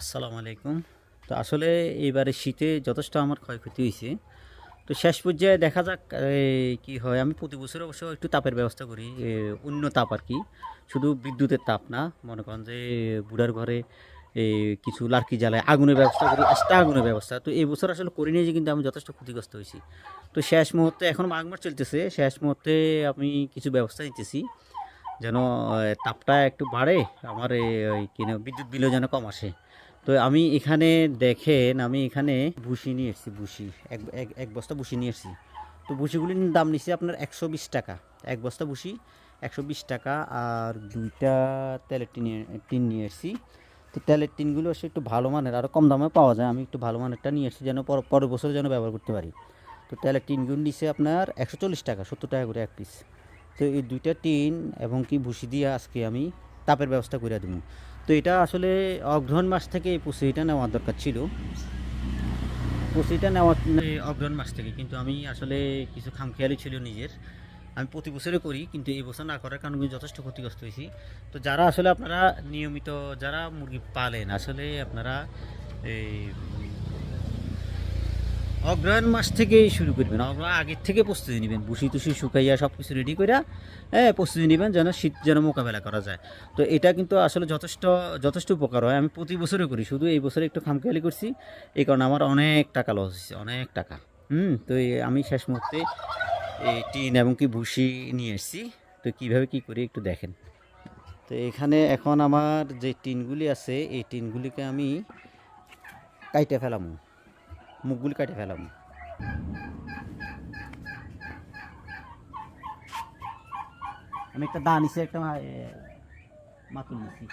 আসসালামু আলাইকুম। তো আসলে এইবারে শীতে যথেষ্ট আমার ক্ষয়ক্ষতি হইছে। তো শেষ পর্যায়ে দেখা যাক কি হয়। আমি প্রতি বছর অবশ্য একটু তাপের ব্যবস্থা করি। অন্য তাপ আরকি। শুধু বিদ্যুতের তাপ না। মনে করেন যে বুড়ার ঘরে এ কিছু লার্কি জ্বালায়, আগুনের ব্যবস্থা করি, এক্সট্রা আগুনের ব্যবস্থা। তো এই বছর আসলে করি নাই যে কিন্তু আমি যথেষ্ট ক্ষতিগ্রস্ত হইছি। তো শেষ মুহূর্তে এখন মাঘ মাস চলতেছে। শেষ মুহূর্তে আমি কিছু ব্যবস্থা নিতেছি। যেন তাপটা একটু বাড়ে, আমার ওই কিনে বিদ্যুৎ বিলও যেন কম আসে। তো আমি এখানে দেখেন, আমি এখানে ভুসি নিয়ে এসেছি, ভুসি এক বস্তা ভুসি নিয়ে এসেছি। তো ভুসিগুলির দাম নিচ্ছে আপনার 120 টাকা। এক বস্তা ভুসি 120 টাকা। আর দুইটা তেলের টিন নিয়ে এসেছি। তো তেলের টিনগুলো আসলে একটু ভালো মানের, আরও কম দামে পাওয়া যায়। আমি একটু ভালো মানেরটা নিয়ে এসেছি যেন পরের বছর যেন ব্যবহার করতে পারি। তো তেলের টিনগুলো নিচ্ছে আপনার 140 টাকা, 70 টাকা করে এক পিস। তো এই দুইটা টিন এবং কি ভুসি দিয়ে আজকে আমি তাপের ব্যবস্থা করে দেবো। তো এটা আসলে অগ্রহণ মাস থেকে এই প্রস্তুতিটা নেওয়ার দরকার ছিল। প্রস্তুতিটা নেওয়ার অগ্রহণ মাস থেকে, কিন্তু আমি আসলে কিছু খামখেয়ালি ছিল নিজের। আমি প্রতি বছরে করি, কিন্তু এই বছর না করার কারণে আমি যথেষ্ট ক্ষতিগ্রস্ত হয়েছি। তো যারা আসলে আপনারা নিয়মিত যারা মুরগি পালেন, আসলে আপনারা এই অগ্রহায়ণ মাস থেকেই শুরু করবেন। আগের থেকে প্রস্তুতি নেবেন, ভুসি টুসি শুকাইয়া সব কিছু রেডি করে প্রস্তুতি নেবেন যেন শীত যেন মোকাবেলা করা যায়। তো এটা কিন্তু আসলে যথেষ্ট যথেষ্ট উপকার হয়। আমি প্রতি বছরে করি, শুধু এই বছরে একটু খামখেয়ালি করছি। এই কারণে আমার অনেক টাকা লস হয়েছে, অনেক টাকা। তো আমি শেষ মুহূর্তে এই টিন এবং কি ভুসি নিয়ে এসেছি। তো কীভাবে কী করি একটু দেখেন। তো এখানে এখন আমার যে টিনগুলি আছে, এই টিনগুলিকে আমি কাইটে ফেলাম, মুখগুলি কাটে ফেলাম। আমি একটা দা নিছি, একটা মাতুল নিছি।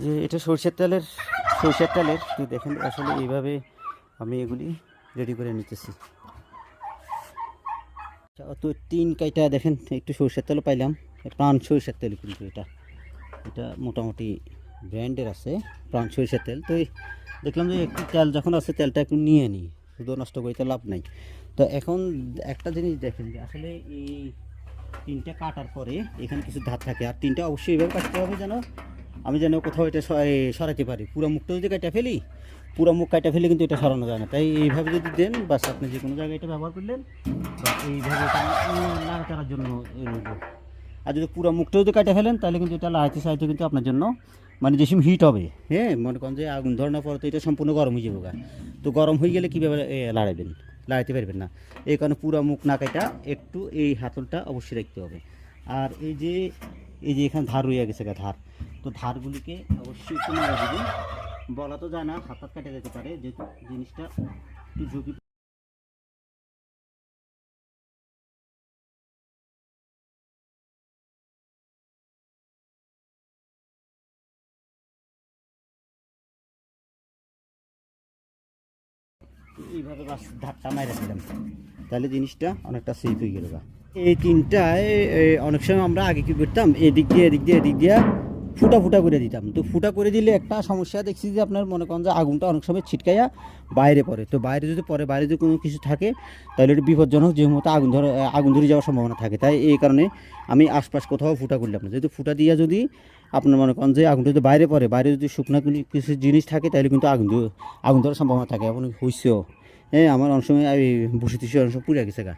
যে এটা সরষের তেলের তো দেখেন আসলে এইভাবে আমি এগুলি রেডি করে নিতেছি। তো তিন কাইটা দেখেন, একটু সরষের তেলও পাইলাম। প্রাণ সরষের তেল, কিন্তু এটা এটা মোটামুটি ব্র্যান্ডের আছে, প্রাণ সরষের তেল। তো দেখলাম যে একটু তেল যখন আছে, তেলটা একটু নিয়ে নিই, শুধু নষ্ট করতে লাভ নাই। তো এখন একটা জিনিস দেখেন যে আসলে এই তিনটা কাটার পরে এখানে কিছু ধার থাকে, আর তিনটা অবশ্যই এইভাবে কাটতে হবে যেন আমি যেন কোথাও এটা সরাতে পারি। পুরো মুখটা যদি কাটা ফেলি, পুরো মুখ কাটা ফেলে কিন্তু এটা সরানো যায় না। তাই এইভাবে যদি দেন, বাস আপনি যে কোনো জায়গায় এটা ব্যবহার করলেন, বা এইভাবে এটা নাড়াচাড়ার জন্য নেব। আর যদি পুরো মুখটা যদি কাটা ফেলেন, তাহলে কিন্তু এটা লাড়াইতে সাহায্য কিন্তু আপনার জন্য মানে যে সময় হিট হবে, হ্যাঁ, মনে করেন যে আগুন ধরানোর পর তো এটা সম্পূর্ণ গরম হয়ে যাবে। তো গরম হয়ে গেলে কীভাবে লাড়াবেন, লাড়াইতে পারবেন না। এই কারণে পুরো মুখ না কাটা একটু এই হাতলটা অবশ্যই রাখতে হবে। আর এই যে এখানে ধার রয়ে গেছে, ধার, তো ধারগুলিকে অবশ্যই একটু নাড়া দিবেন। বলা তো যায় না, হাত হাত কাটে যেতে পারে, যেহেতু জিনিসটা একটু ঝুঁকি। এইভাবে বাস ধারটা মাইরা দিলাম, তাহলে জিনিসটা অনেকটা সেফ হয়ে গেল। এই তিনটায় অনেক সময় আমরা আগে কী করতাম, এদিক দিয়ে এদিক দিয়ে এদিক দিয়ে ফুটা ফুটা করে দিতাম। তো ফুটা করে দিলে একটা সমস্যা দেখছি যে আপনার মনে করেন যে আগুনটা অনেক সময় ছিটকাইয়া বাইরে পড়ে। তো বাইরে যদি পরে, বাইরে যদি কোনো কিছু থাকে, তাহলে এটা বিপজ্জনক, যে মতো আগুন ধরে যাওয়ার সম্ভাবনা থাকে। তাই এই কারণে আমি আশপাশ কোথাও ফুটা করলাম না। যেহেতু ফুটা দিয়ে যদি আপনার মনে করেন যে আগুনটা যদি বাইরে পড়ে, বাইরে যদি শুকনো কিছু জিনিস থাকে, তাহলে কিন্তু আগুন ধরার সম্ভাবনা থাকে। এখন হইছেও, হ্যাঁ, আমার অনেক সময় বসে অনেক সময় পুড়ে গেছে গা।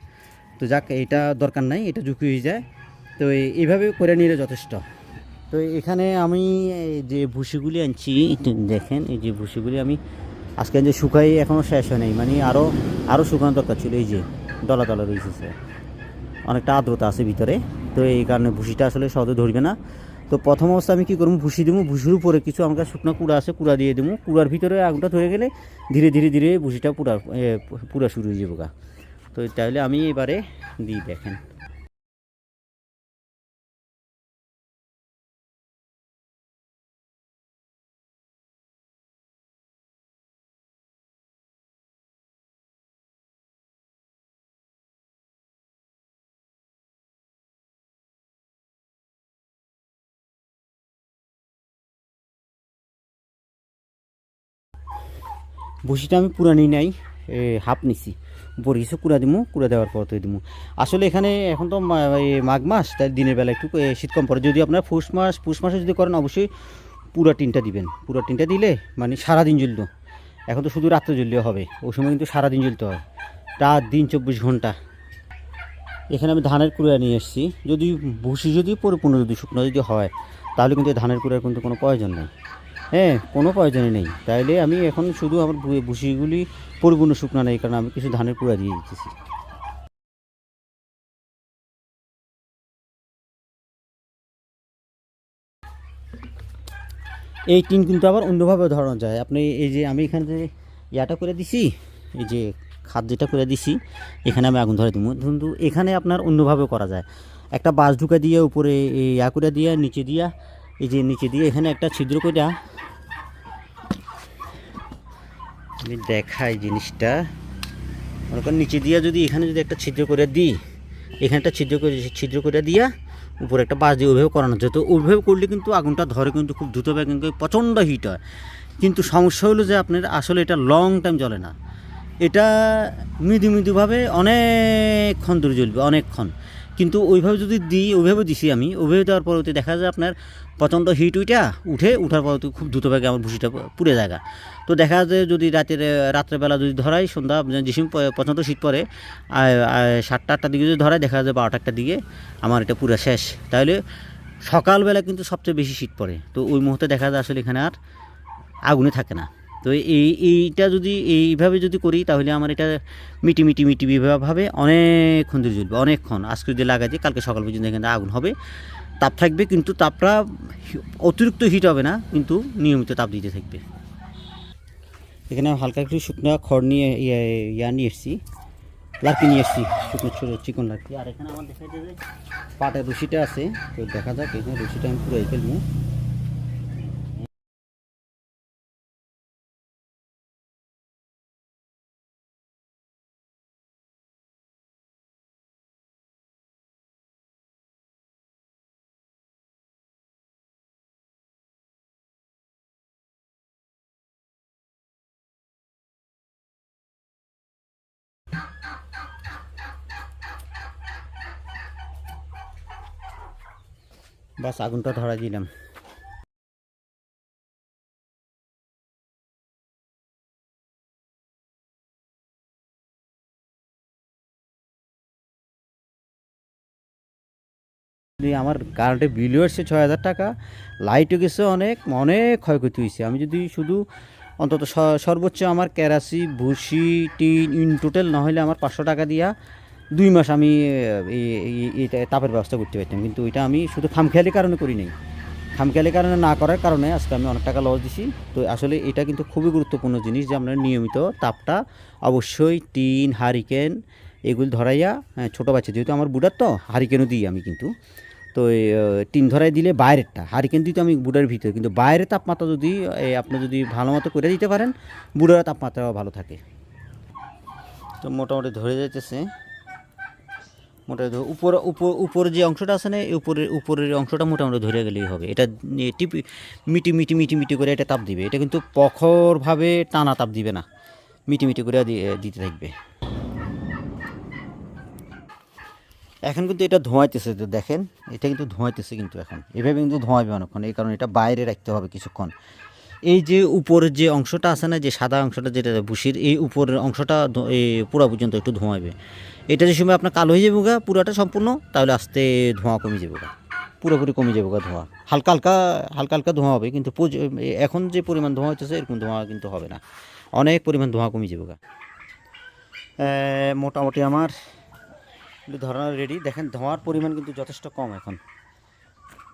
তো যাক, এটা দরকার নাই, এটা ঝুঁকি হয়ে যায়। তো এইভাবে করে নিলে যথেষ্ট। তো এখানে আমি এই যে ভুসিগুলি আনছি, দেখেন এই যে ভুসিগুলি আমি আজকে যে শুকাই এখনও শেষ হয় নাই, মানে আরও শুকানো দরকার ছিল। এই যে দলা দলা রয়েছে, অনেকটা আর্দ্রতা আছে ভিতরে। তো এই কারণে ভুসিটা আসলে সহজে ধরবে না। তো প্রথম অবস্থা আমি কী করবো, ভুসি দেবো, ভুসির উপরে কিছু আমার কাছে শুকনো কুড়া আছে, কুড়া দিয়ে দেবো। কুড়ার ভিতরে আগুনটা ধরে গেলে ধীরে ধীরে ধীরে ভুসিটা পুরা শুরু হয়ে যাবো গা। তো তাহলে আমি এবারে দিই, দেখেন। ভুসিটা আমি পুরা নিই নাই, হাফ নিছি। উপরে কিছু কুড়া দিমু, কুড়া দেওয়ার পর তো দিমু। আসলে এখানে এখন তো মাঘ মাস, তাই দিনের বেলা একটু শীত কম পড়ে। যদি আপনার পুষ মাসে যদি করেন, অবশ্যই পুরা টিনটা দিবেন। পুরা টিনটা দিলে মানে সারাদিন জ্বলতো। এখন তো শুধু রাত্রে জ্বললেও হবে, ওই সময় কিন্তু সারাদিন জ্বলতে হয়, রাত দিন 24 ঘন্টা। এখানে আমি ধানের কুড়া নিয়ে এসেছি। যদি ভুসি যদি পরিপূর্ণ যদি শুকনো যদি হয়, তাহলে কিন্তু ধানের কুড়ার কিন্তু কোনো প্রয়োজন নেই। হ্যাঁ, কোনো প্রয়োজনই নেই। তাইলে আমি এখন শুধু আমার ভুসিগুলি পরিপূর্ণ শুকনো নেই, কারণ আমি কিছু ধানের কুড়া দিয়ে দিতেছি। এই টিন কিন্তু আবার অন্যভাবে ধরানো যায়। আপনি এই যে আমি এখানে যে ইয়াটা করে দিছি, এই যে খাদ যেটা করে দিছি, এখানে আমি আগুন ধরে দিব। কিন্তু এখানে আপনার অন্যভাবে করা যায়। একটা বাঁশ ঢুকা দিয়ে উপরে ইয়া করে দিয়ে নিচে দিয়া, এই যে নিচে দিয়ে এখানে একটা ছিদ্র করে আমি দেখাই জিনিসটা। মনে করেন নিচে দিয়া যদি এখানে যদি একটা ছিদ্র করে দিই, এখানে একটা ছিদ্র করে দিয়া উপরে একটা বাঁশ দিয়ে ওইভাবে করানো যায়। তো ওইভাবে করলে কিন্তু আগুনটা ধরে কিন্তু খুব দ্রুতভাবে, কিন্তু প্রচণ্ড হিট হয়। কিন্তু সমস্যা হলো যে আপনার আসলে এটা লং টাইম জ্বলে না। এটা মৃদু মৃদুভাবে অনেকক্ষণ দূরে জ্বলবে, অনেকক্ষণ। কিন্তু ওইভাবে যদি দিই, ওইভাবে দিছি আমি, ওইভাবে দেওয়ার পরবর্তী দেখা যায় আপনার প্রচণ্ড হিট উঠার পরবর্তী খুব দ্রুতভাবে আমার ভুসিটা পুড়ে যায়। তো দেখা যায় যদি রাত্রেবেলা যদি ধরাই, সন্ধ্যা যে সময় প্রচণ্ড শীত পড়ে, 7টা 8টার দিকে যদি ধরাই, দেখা যায় 12টা 1টার দিকে আমার এটা পুরো শেষ। তাহলে সকালবেলা কিন্তু সবচেয়ে বেশি শীত পড়ে। তো ওই মুহূর্তে দেখা যায় আসলে এখানে আর আগুনে থাকে না। তো এইটা যদি এইভাবে যদি করি, তাহলে আমার এটা মিটি ভাবে অনেকক্ষণ ধরে জ্বলবে, অনেকক্ষণ। আজকে যদি লাগাই দিই, কালকে সকাল পর্যন্ত এখানে আগুন হবে, তাপ থাকবে। কিন্তু তাপটা অতিরিক্ত হিট হবে না, কিন্তু নিয়মিত তাপ দিতে থাকবে। এখানে হালকা একটু শুকনো খড় নিয়ে নিয়ে এসেছি, লার্কি নিয়ে এসেছি, শুকনো ছোটো চিকন লার্কি। আর এখানে আমার দেখা যায় যে পাটের রশিটা আছে। তো দেখা যাক, এখানে রশিটা আমি পুরো ফেলবো। বাস, আগুনটা ধরা দিলাম। আমার কারেন্টের বিলও এসছে 6,000 টাকা, লাইটও গেছে অনেক, অনেক ক্ষয়ক্ষতি হয়েছে। আমি যদি শুধু অন্তত সর্বোচ্চ আমার কেরাসি ভুসি টিন ইন টোটাল না হলে আমার 500 টাকা দিয়া 2 মাস আমি এটা তাপের ব্যবস্থা করতে পারতাম। কিন্তু এটা আমি শুধু খামখেয়ালি কারণে করি নাই। খামখেয়ালি কারণে না করার কারণে আজকে আমি অনেক টাকা লস দিছি। তো আসলে এটা কিন্তু খুবই গুরুত্বপূর্ণ জিনিস যে আমরা নিয়মিত তাপটা অবশ্যই টিন হারিকেন এগুলি ধরাইয়া, ছোটো বাচ্চা যেহেতু আমার বুড়ার, তো হারিকেনও দিই আমি কিন্তু। তো টিন ধরাই দিলে বাইরেরটা, হারিকেন দিতে আমি বুড়ার ভিতরে, কিন্তু বাইরের তাপমাত্রা যদি আপনি যদি ভালো মতো করে দিতে পারেন, বুড়ার তাপমাত্রাও ভালো থাকে। তো মোটামুটি ধরে যাইতেছে, মোটামুটি উপর যে অংশটা আছে না, উপরের অংশটা মোটামুটি ধরে গেলেই হবে। এটা টিপি মিটি করে এটা তাপ দিবে। এটা কিন্তু প্রখরভাবে টানা তাপ দিবে না, মিটি করে দিতে থাকবে। এখন কিন্তু এটা ধোঁয়াইতেছে, তো দেখেন এটা কিন্তু ধোঁয়াইতেছে। কিন্তু এখন এভাবে কিন্তু ধোঁয়াবে অনেকক্ষণ, এই কারণে এটা বাইরে রাখতে হবে কিছুক্ষণ। এই যে উপরের যে অংশটা আছে না, যে সাদা অংশটা যেটা ভুসির, এই উপরের অংশটা এই পুরা পর্যন্ত একটু ধোঁয়াবে। এটা যে সময় আপনার কালো হয়ে যাবে গা পুরাটা সম্পূর্ণ, তাহলে আস্তে ধোঁয়া কমে যাবে গা, পুরোপুরি কমে যাবে গা ধোঁয়া। হালকা হালকা হালকা হালকা ধোঁয়া হবে, কিন্তু এখন যে পরিমাণ ধোঁয়া হচ্ছে এরকম ধোঁয়া কিন্তু হবে না, অনেক পরিমাণ ধোঁয়া কমে যাবে গা। মোটামুটি আমার ধরানো রেডি। দেখেন ধোঁয়ার পরিমাণ কিন্তু যথেষ্ট কম, এখন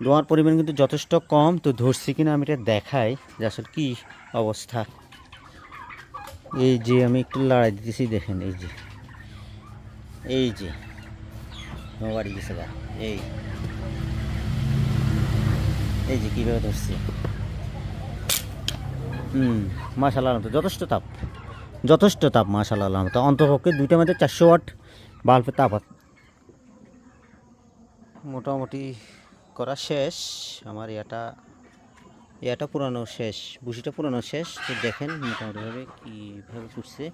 ধোঁয়ার পরিমাণ কিন্তু যথেষ্ট কম। তো ধরছি কিনা আমি এটা দেখাই যে আসলে কী অবস্থা। এই যে আমি একটু লড়াই দিতেছি, দেখেন এই যে বাড়ি গেছে গা, এই যে কীভাবে ধরছি। মাশাআল্লাহ তো যথেষ্ট তাপ মাশাআল্লাহ। তো অন্তপক্ষে দুইটার মধ্যে 400 ওয়াট বাল্বের তাপ মোটামুটি করা শেষ। আমার এটা পুরানো শেষ, বুসিটা পুরানো শেষ। তো দেখেন মোটামুটিভাবে কীভাবে করছে।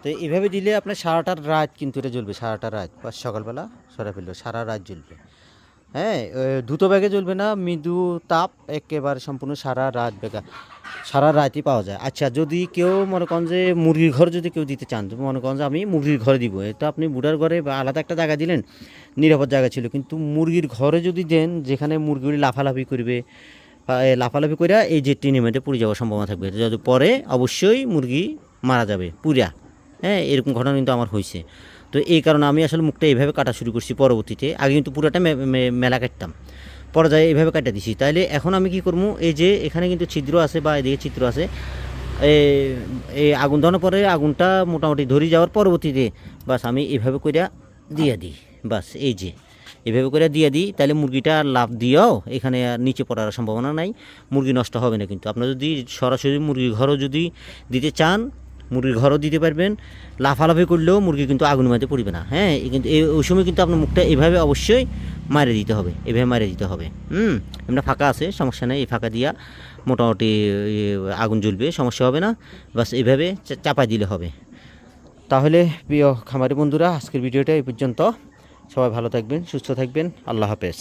তো এইভাবে দিলে আপনার সারাটা রাত কিন্তু এটা জ্বলবে, সারাটা রাত বা সকালবেলা সরা ফেলবে, সারা রাত জ্বলবে। হ্যাঁ, দ্রুত ব্যাগে জ্বলবে না, মৃদু তাপ একেবারে সম্পূর্ণ সারা রাতই পাওয়া যায়। আচ্ছা, যদি কেউ মনে করেন যে মুরগির ঘর যদি কেউ দিতে চান, মনে করেন যে আমি মুরগির ঘরে দিব, তো আপনি বুড়ার ঘরে বা আলাদা একটা জায়গা দিলেন, নিরাপদ জায়গা ছিল। কিন্তু মুরগির ঘরে যদি দেন, যেখানে মুরগিগুলি লাফালাফি করবে, লাফালাফি করে এই যে টিনের মধ্যে পুড়ে যাওয়ার সম্ভাবনা থাকবে, যদি পরে অবশ্যই মুরগি মারা যাবে পুরা। হ্যাঁ, এরকম ঘটনা কিন্তু আমার হয়েছে। তো এই কারণে আমি আসলে মুখটা এইভাবে কাটা শুরু করছি পরবর্তীতে। আগে কিন্তু পুরাটা মেলা কাটতাম, পর্যায়ে এইভাবে কাটা দিছি। তাইলে এখন আমি কি করবো, এই যে এখানে কিন্তু ছিদ্র আছে বা এদিকে ছিদ্র আছে, এই আগুন ধরানোর পরে আগুনটা মোটামুটি ধরে যাওয়ার পরবর্তীতে বাস আমি এইভাবে করে দিয়ে দিই। বাস এই যে এভাবে করে দিয়ে দিই, তাহলে মুরগিটা লাফ দিয়েও এখানে আর নিচে পড়ার সম্ভাবনা নাই, মুরগি নষ্ট হবে না। কিন্তু আপনারা যদি সরাসরি মুরগির ঘরও যদি দিতে চান, মুরগির ঘরও দিতে পারবেন। লাফালাফি করলেও মুরগি কিন্তু আগুনের মধ্যে পড়বে না। হ্যাঁ, কিন্তু ওই সময় কিন্তু আপনার মুখটা এভাবে অবশ্যই মারে দিতে হবে, এভাবে মারে দিতে হবে। এমনি ফাঁকা আছে, সমস্যা নেই, এই ফাঁকা দিয়া মোটামুটি আগুন জ্বলবে, সমস্যা হবে না। বাস এইভাবে চাপাই দিলে হবে। তাহলে প্রিয় খামারি বন্ধুরা, আজকের ভিডিওটা এই পর্যন্ত। সবাই ভালো থাকবেন, সুস্থ থাকবেন, আল্লাহ হাফেজ।